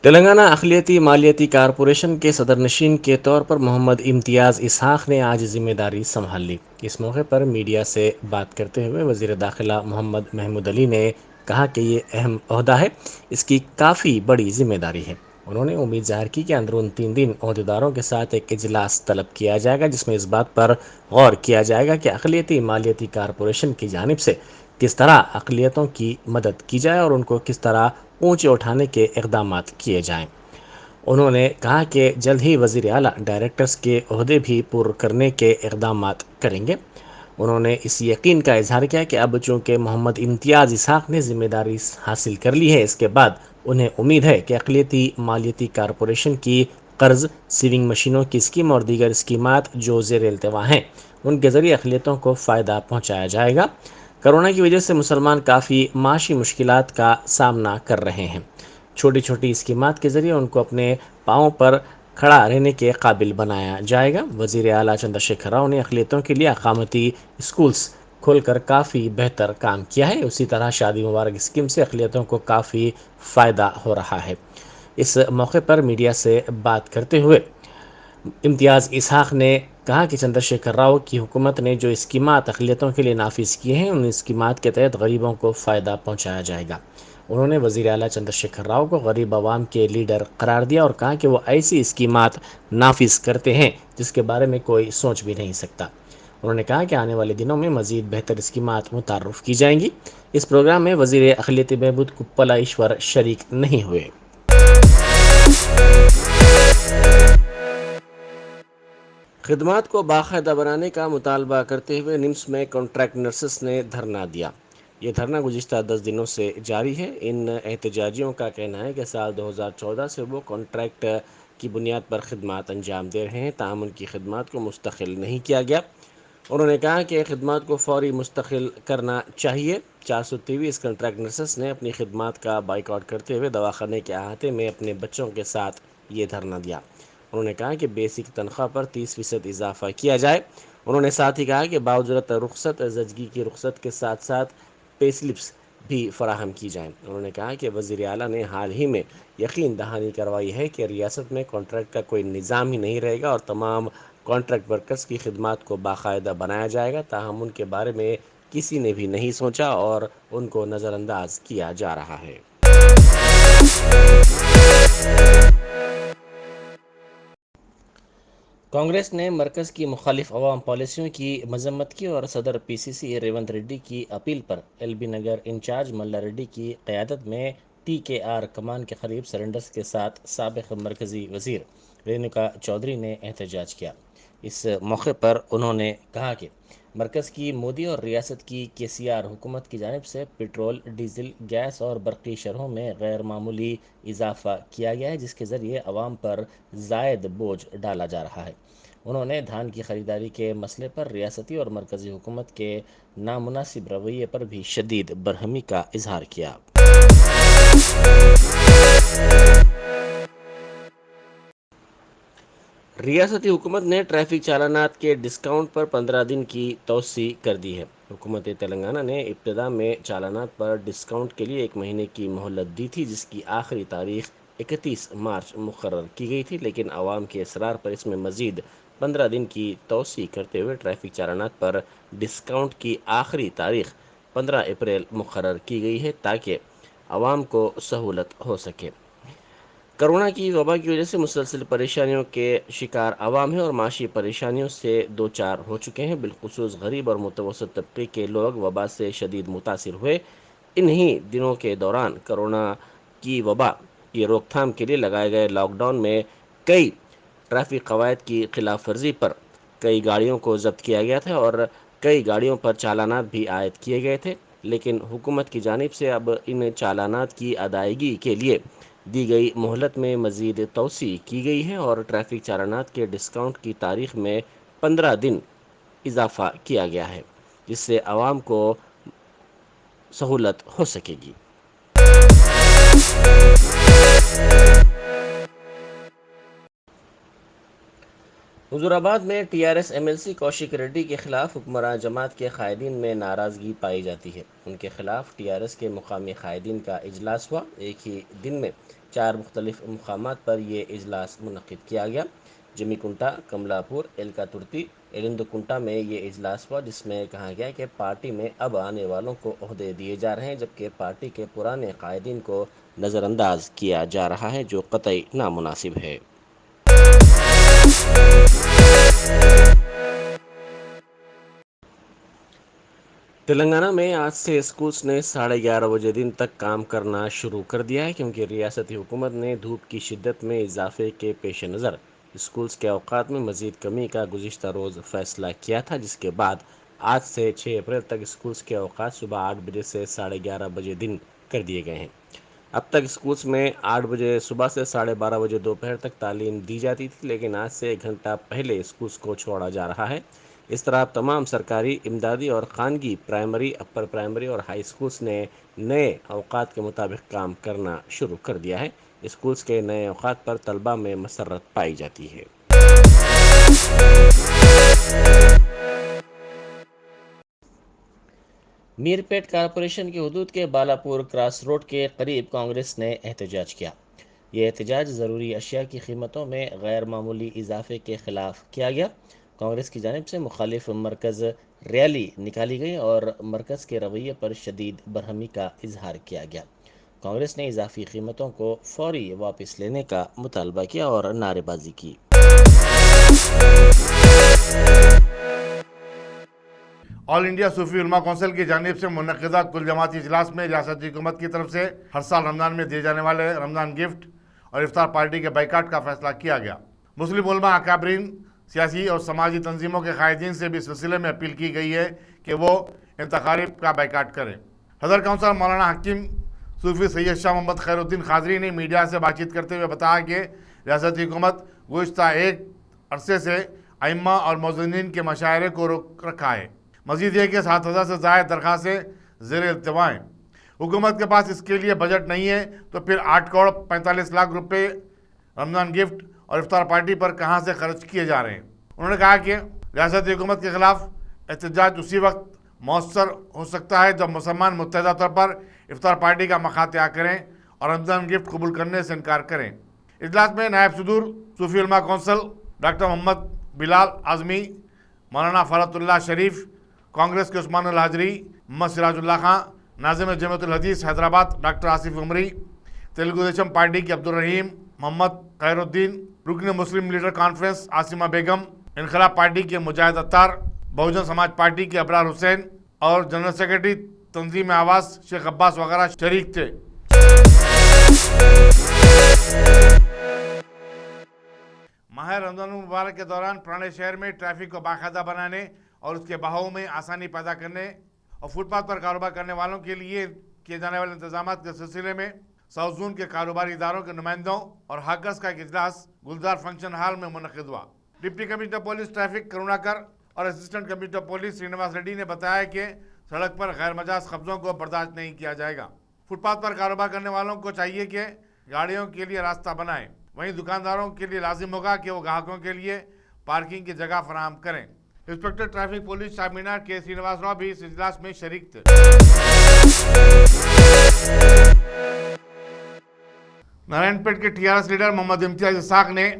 تلنگانہ اقلیتی مالیاتی کارپوریشن کے صدرنشین کے طور پر محمد امتیاز اسحاق نے آج ذمہ داری سنبھال لی۔ اس موقع پر میڈیا سے بات کرتے ہوئے وزیر داخلہ محمد محمود علی نے کہا کہ یہ اہم عہدہ ہے، اس کی کافی بڑی ذمہ داری ہے۔ انہوں نے امید ظاہر کی کہ اندرون 3 دن عہدیداروں کے ساتھ ایک اجلاس طلب کیا جائے گا جس میں اس بات پر غور کیا جائے گا کہ اقلیتی مالیاتی کارپوریشن کی جانب سے کس طرح اقلیتوں کی مدد کی جائے اور ان کو کس طرح اونچے اٹھانے کے اقدامات کیے جائیں۔ انہوں نے کہا کہ جلد ہی وزیر اعلیٰ ڈائریکٹرز کے عہدے بھی پر کرنے کے اقدامات کریں گے۔ انہوں نے اس یقین کا اظہار کیا کہ اب چونکہ محمد امتیاز اسحاق نے ذمہ داری حاصل کر لی ہے، اس کے بعد انہیں امید ہے کہ اقلیتی مالیاتی کارپوریشن کی قرض سیونگ مشینوں کی اسکیم اور دیگر اسکیمات جو زیر التوا ہیں ان کے ذریعے اقلیتوں کو فائدہ پہنچایا جائے گا۔ کرونا کی وجہ سے مسلمان کافی معاشی مشکلات کا سامنا کر رہے ہیں۔ چھوٹی چھوٹی اسکیمات کے ذریعے ان کو اپنے پاؤں پر کھڑا رہنے کے قابل بنایا جائے گا۔ وزیر اعلیٰ چندر شیکھر راؤ نے اقلیتوں کے لیے اقامتی اسکولز کھول کر کافی بہتر کام کیا ہے۔ اسی طرح شادی مبارک اسکیم سے اقلیتوں کو کافی فائدہ ہو رہا ہے۔ اس موقع پر میڈیا سے بات کرتے ہوئے امتیاز اسحاق نے کہا کہ چندر شیکھر راؤ کی حکومت نے جو اسکیمات اقلیتوں کے لیے نافذ کیے ہیں ان اسکیمات کے تحت غریبوں کو فائدہ پہنچایا جائے گا۔ انہوں نے وزیر اعلیٰ چندر شیکھر راؤ کو غریب عوام کے لیڈر قرار دیا اور کہا کہ وہ ایسی اسکیمات نافذ کرتے ہیں جس کے بارے میں کوئی سوچ بھی نہیں سکتا۔ انہوں نے کہا کہ آنے والے دنوں میں مزید بہتر اسکیمات متعارف کی جائیں گی۔ اس پروگرام میں وزیر اقلیتی بہبود کپلا ایشور شریک نہیں ہوئے۔ خدمات کو باقاعدہ بنانے کا مطالبہ کرتے ہوئے نمس میں کانٹریکٹ نرسز نے دھرنا دیا۔ یہ دھرنا گزشتہ 10 دنوں سے جاری ہے۔ ان احتجاجیوں کا کہنا ہے کہ سال 2014 سے وہ کانٹریکٹ کی بنیاد پر خدمات انجام دے رہے ہیں، تاہم ان کی خدمات کو مستقل نہیں کیا گیا۔ انہوں نے کہا کہ خدمات کو فوری مستقل کرنا چاہیے۔ 423 کانٹریکٹ نرسز نے اپنی خدمات کا بائیکاٹ کرتے ہوئے دواخانے کے احاطے میں اپنے بچوں کے ساتھ یہ دھرنا دیا۔ انہوں نے کہا کہ بیسک تنخواہ پر 30% اضافہ کیا جائے۔ انہوں نے ساتھ ہی کہا کہ باوجود رخصت زچگی کی رخصت کے ساتھ ساتھ پے سلپس بھی فراہم کی جائیں۔ انہوں نے کہا کہ وزیر اعلیٰ نے حال ہی میں یقین دہانی کروائی ہے کہ ریاست میں کانٹریکٹ کا کوئی نظام ہی نہیں رہے گا اور تمام کانٹریکٹ ورکرز کی خدمات کو باقاعدہ بنایا جائے گا، تاہم ان کے بارے میں کسی نے بھی نہیں سوچا اور ان کو نظر انداز کیا جا رہا ہے۔ کانگریس نے مرکز کی مخالف عوام پالیسیوں کی مذمت کی اور صدر پی سی سی ریونت ریڈی کی اپیل پر ایل بی نگر انچارج ملا ریڈی کی قیادت میں ٹی کے آر کمان کے قریب سرنڈرز کے ساتھ سابق مرکزی وزیر رینوکا چودھری نے احتجاج کیا۔ اس موقع پر انہوں نے کہا کہ مرکز کی مودی اور ریاست کی کے سی آر حکومت کی جانب سے پٹرول، ڈیزل، گیس اور برقی شرحوں میں غیر معمولی اضافہ کیا گیا ہے جس کے ذریعے عوام پر زائد بوجھ ڈالا جا رہا ہے۔ انہوں نے دھان کی خریداری کے مسئلے پر ریاستی اور مرکزی حکومت کے نامناسب رویے پر بھی شدید برہمی کا اظہار کیا۔ ریاستی حکومت نے ٹریفک چالانات کے ڈسکاؤنٹ پر 15 دن کی توسیع کر دی ہے۔ حکومت تلنگانہ نے ابتدا میں چالانات پر ڈسکاؤنٹ کے لیے 1 مہینے کی مہلت دی تھی جس کی آخری تاریخ 31 مارچ مقرر کی گئی تھی، لیکن عوام کے اصرار پر اس میں مزید 15 دن کی توسیع کرتے ہوئے ٹریفک چالانات پر ڈسکاؤنٹ کی آخری تاریخ 15 اپریل مقرر کی گئی ہے تاکہ عوام کو سہولت ہو سکے۔ کرونا کی وبا کی وجہ سے مسلسل پریشانیوں کے شکار عوام ہیں اور معاشی پریشانیوں سے دوچار ہو چکے ہیں۔ بالخصوص غریب اور متوسط طبقے کے لوگ وبا سے شدید متاثر ہوئے۔ انہی دنوں کے دوران کرونا کی وبا کی روک تھام کے لیے لگائے گئے لاک ڈاؤن میں کئی ٹریفک قواعد کی خلاف ورزی پر کئی گاڑیوں کو ضبط کیا گیا تھا اور کئی گاڑیوں پر چالانات بھی عائد کیے گئے تھے، لیکن حکومت کی جانب سے اب ان چالانات کی ادائیگی کے لیے دی گئی مہلت میں مزید توسیع کی گئی ہے اور ٹریفک چالانات کے ڈسکاؤنٹ کی تاریخ میں 15 دن اضافہ کیا گیا ہے، جس سے عوام کو سہولت ہو سکے گی۔ حضور آباد میں T R S M L C Kaushik Reddy کے خلاف حکمراں جماعت کے قائدین میں ناراضگی پائی جاتی ہے۔ ان کے خلاف ٹی آر ایس کے مقامی قائدین کا اجلاس ہوا۔ ایک ہی دن میں 4 مختلف مقامات پر یہ اجلاس منعقد کیا گیا۔ جمی کنٹا، کملا پور، ایلکا ترتی، ایلندو کنٹا میں یہ اجلاس ہوا، جس میں کہا گیا کہ پارٹی میں اب آنے والوں کو عہدے دیے جا رہے ہیں، جبکہ پارٹی کے پرانے قائدین کو نظر انداز کیا جا رہا ہے، جو قطعی نامناسب ہے۔ تلنگانہ میں آج سے اسکولز نے 11:30 بجے دن تک کام کرنا شروع کر دیا ہے، کیونکہ ریاستی حکومت نے دھوپ کی شدت میں اضافے کے پیش نظر اسکولز کے اوقات میں مزید کمی کا گزشتہ روز فیصلہ کیا تھا، جس کے بعد آج سے 6 اپریل تک اسکولز کے اوقات صبح 8 بجے سے 11:30 بجے دن کر دیے گئے ہیں۔ اب تک اسکولز میں 8 بجے صبح سے 12:30 بجے دوپہر تک تعلیم دی جاتی تھی، لیکن آج سے 1 گھنٹہ پہلے اسکولز کو چھوڑا جا رہا ہے۔ اس طرح تمام سرکاری، امدادی اور خانگی پرائمری، اپر پرائمری اور ہائی اسکولز نے نئے اوقات کے مطابق کام کرنا شروع کر دیا ہے۔ اسکولز کے نئے اوقات پر طلبہ میں مسرت پائی جاتی ہے۔ میر پیٹ کارپوریشن کی حدود کے بالاپور کراس روڈ کے قریب کانگریس نے احتجاج کیا۔ یہ احتجاج ضروری اشیاء کی قیمتوں میں غیر معمولی اضافے کے خلاف کیا گیا۔ کانگریس کی جانب سے مخالف مرکز ریلی نکالی گئی اور مرکز کے رویے پر شدید برہمی کا اظہار کیا گیا۔ کانگریس نے اضافی قیمتوں کو فوری واپس لینے کا مطالبہ کیا اور نعرے بازی کی۔ آل انڈیا صوفی علماء کونسل کی جانب سے منعقدہ کل جماعتی اجلاس میں ریاستی حکومت کی طرف سے ہر سال رمضان میں دیے جانے والے رمضان گفٹ اور افطار پارٹی کے بائیکاٹ کا فیصلہ کیا گیا۔ مسلم علماء، اکابرین، سیاسی اور سماجی تنظیموں کے قائدین سے بھی اس سلسلے میں اپیل کی گئی ہے کہ وہ ان تقاریب کا بائیکاٹ کریں۔ صدر کونسل مولانا حکیم صوفی سید شاہ محمد خیر الدین قادری نے میڈیا سے بات چیت کرتے ہوئے بتایا کہ ریاستی حکومت گزشتہ ایک عرصے سے ائمہ اور مؤذنین کے مشاعرے کو روک رکھا ہے۔ مزید یہ کہ 7,000 سے زائد درخواستیں زیر التوا ہیں۔ حکومت کے پاس اس کے لیے بجٹ نہیں ہے تو پھر 8 کروڑ 45 لاکھ روپے رمضان گفٹ اور افطار پارٹی پر کہاں سے خرچ کیے جا رہے ہیں۔ انہوں نے کہا کہ ریاستی حکومت کے خلاف احتجاج اسی وقت مؤثر ہو سکتا ہے جب مسلمان متحدہ طور پر افطار پارٹی کا مخاطعہ کریں اور رمضان گفٹ قبول کرنے سے انکار کریں۔ اجلاس میں نائب صدور صوفی علماء کونسل ڈاکٹر محمد بلال اعظمی، مولانا فرحت اللہ شریف، کانگریس کے عثمان الحاجری، محمد سراج اللہ خان، ناظم جامعۃ الحدیث حیدرآباد ڈاکٹر آصف عمری، تیلگو دیشم پارٹی کے عبدالرحیم محمد خیر الدین، رکن مسلم لیڈر کانفرنس عاصمہ بیگم، انقلاب پارٹی کے مجاہد اتار، بہوجن سماج پارٹی کے ابرار حسین اور جنرل سیکرٹری تنظیم آواز شیخ عباس وغیرہ شریک تھے۔ ماہ رمضان المبارک کے دوران پرانے شہر میں ٹریفک کو باقاعدہ بنانے اور اس کے بہاؤ میں آسانی پیدا کرنے اور فٹ پاتھ پر کاروبار کرنے والوں کے لیے کیے جانے والے انتظامات کے سلسلے میں ساؤتھ زون کے کاروباری اداروں کے نمائندوں اور ہاکرز کا ایک اجلاس گلزار فنکشن ہال میں منعقد ہوا۔ ڈپٹی کمشنر پولیس ٹریفک کروناکر اور assistant commissioner police Srinivas ready نے بتایا کہ سڑک پر غیر مجاز قبضوں کو برداشت نہیں کیا جائے گا۔ فٹ پاتھ پر کاروبار کرنے والوں کو چاہیے کہ گاڑیوں کے لیے راستہ بنائیں، وہیں دکانداروں کے لیے لازم ہوگا کہ وہ گاہکوں کے لیے پارکنگ کی جگہ فراہم کریں۔ انسپکٹر ٹریفک پولیس چار مینار کے سرینواس راؤ بھی اس اجلاس میں شریک تھے۔ نارائن پیٹ کے T R S leader Mohammad Imtiaz اسحاق نے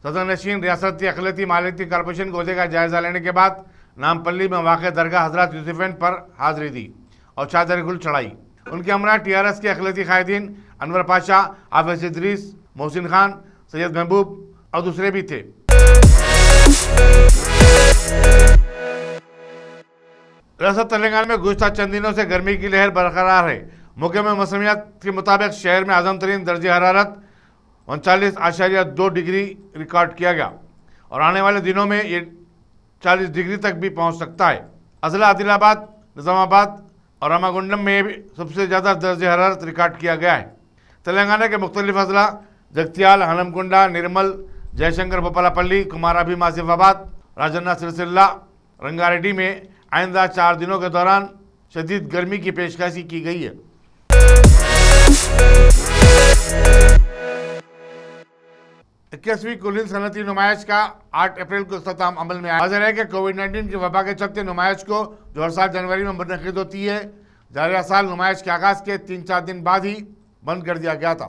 صدر نشین ریاستی اقلیتی مالیاتی کارپوریشن عہدے کا جائزہ لینے کے بعد نامپلی میں واقع درگاہ حضرات یوسفین پر حاضری دی اور چادر گل چڑھائی۔ ان کے ہمراہ ٹی آر ایس کے اقلیتی قائدین انور پاشا، حافظ ادریس، محسن خان، سید محبوب اور دوسرے بھی تھے۔ ریاست تلنگانہ میں گزشتہ چند دنوں سے گرمی کی لہر برقرار ہے۔ محکمہ موسمیات کے مطابق شہر میں اعظم ترین درجہ حرارت 39.2 ڈگری ریکارڈ کیا گیا اور آنے والے دنوں میں یہ 40 ڈگری تک بھی پہنچ سکتا ہے۔ اضلاع عادل آباد، نظام آباد اور راماگنڈم میں سب سے زیادہ درجہ حرارت ریکارڈ کیا گیا ہے۔ تلنگانہ کے مختلف اضلاع جگتیال، ہنمکنڈا، نرمل، جے شنکر بھوپالاپلی، کمارابھیم آصف آباد، راجنا سرسلہ، رنگاریڈی میں آئندہ 4 دنوں کے دوران شدید گرمی کی پیشکشی کی گئی ہے۔ 21ویں کل ہند صنعتی نمائش کا 8 اپریل کو اختتام عمل میں آیا۔ حاضر ہے کہ کووڈ-19 کی وبا کے چلتے نمائش کو جو ہر سال جنوری میں منعقد ہوتی ہے، جاریہ سال نمائش کے آغاز کے 3-4 دن بعد ہی بند کر دیا گیا تھا۔